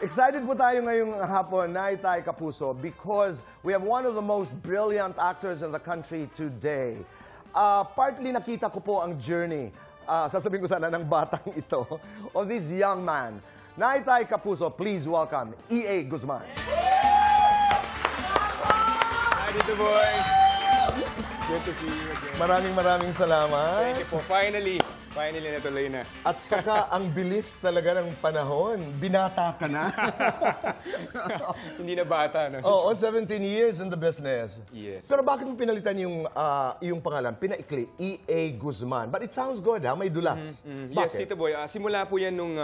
Excited po tayo ngayong hapon, Naitay Kapuso, because we have one of the most brilliant actors in the country today. Partly nakita ko po ang journey, sasabihin ko sana ng batang ito, of this young man. Naitay Kapuso, please welcome E.A. Guzman. Hi, Dito Boys. Good to see you again. Maraming salamat. Thank you po. Finally natuloy na. At saka, ang bilis talaga ng panahon. Binata ka na. Hindi na bata, no? Oo, 17 years in the business. Yes. Pero bakit mo pinalitan yung pangalan? Pinaikli, E.A. Guzman. But it sounds good, ha? May dulas. Yes, Tito Boy. Simula po yan nung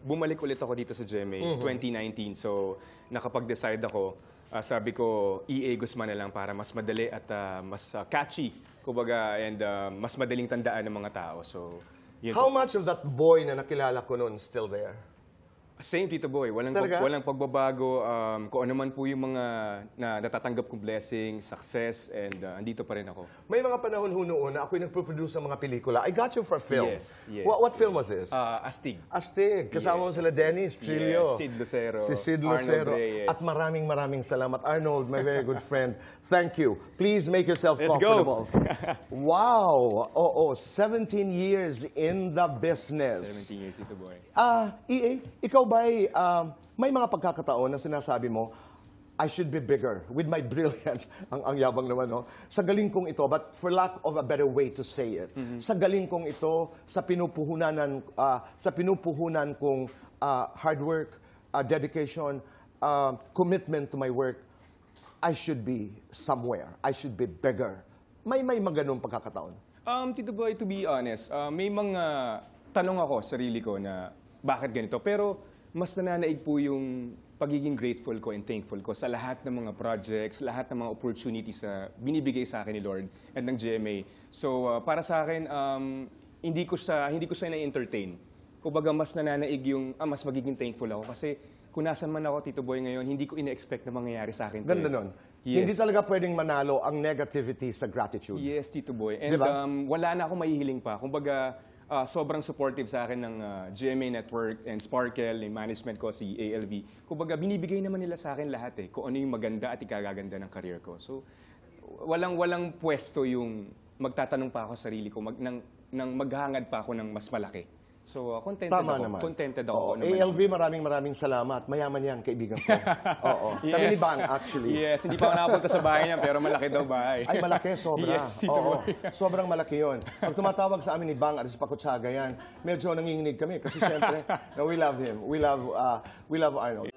bumalik ulit ako dito sa GMA, 2019. So, nakapag-decide ako, sabi ko, E.A. Guzman na lang para mas madali at mas catchy. Kumbaga, and mas madaling tandaan ng mga tao. So, yun. How much of that boy na nakilala ko noon still there? Same, Tito Boy. Walang pagbabago. Kung ano man po yung mga natatanggap kong blessing, success, and andito pa rin ako. May mga panahon ho noon na ako'y nagpo-produce ng mga pelikula. I got you for film. Yes. What film was this? Astig. Astig. Kasama mo sila Dennis Trillo. Yes, Sid Lucero. Si Sid Lucero. Arnold Reyes. At maraming salamat. Arnold, my very good friend. Thank you. Please make yourself Let's comfortable. go. Wow. 17 years in the business. 17 years, Tito Boy. E.A., ikaw ba'y may mga pagkakataon na sinasabi mo, I should be bigger with my brilliance. Ang yabang naman, no? Sa galing kong ito, but for lack of a better way to say it, sa galing kong ito, sa pinupuhunan kong hard work, dedication, commitment to my work, I should be somewhere. I should be bigger. May maganong pagkakataon? Tito Boy, to be honest, may mga tanong ako sarili ko na bakit ganito. Pero mas nananaig po yung pagiging grateful ko and thankful ko sa lahat ng mga projects, lahat ng mga opportunities na binibigay sa akin ni Lord and ng GMA. So, para sa akin, hindi ko siya na-entertain. Kumbaga, mas nananaig yung, mas magiging thankful ako. Kasi kung nasan man ako, Tito Boy, ngayon, hindi ko ina-expect na mangyayari sa akin. Ganda nun. Yes. Hindi talaga pwedeng manalo ang negativity sa gratitude. Yes, Tito Boy. And diba? Wala na akong mahihiling pa. Kumbaga, sobrang supportive sa akin ng GMA Network and Sparkle, yung management ko, si ALV. Kumbaga, binibigay naman nila sa akin lahat kung ano yung maganda at ikagaganda ng career ko. So, walang pwesto yung magtatanong pa ako sa sarili ko, nang maghangad pa ako ng mas malaki. So, contented Tama ako. naman. Contented ako. ALV, maraming salamat. Mayaman yan, kaibigan ko. Oo. Yes. Kami ni Bang, actually. Yes, hindi pa ako nakapunta sa bahay niya, pero malaki daw bahay. Ay, malaki, sobra. Yes, Tito Boy. Sobrang malaki yun. Pag tumatawag sa amin ni Bang, Aris Pakutsaga yan, medyo nanginginig kami. Kasi siyempre, we love him. We love Arnold.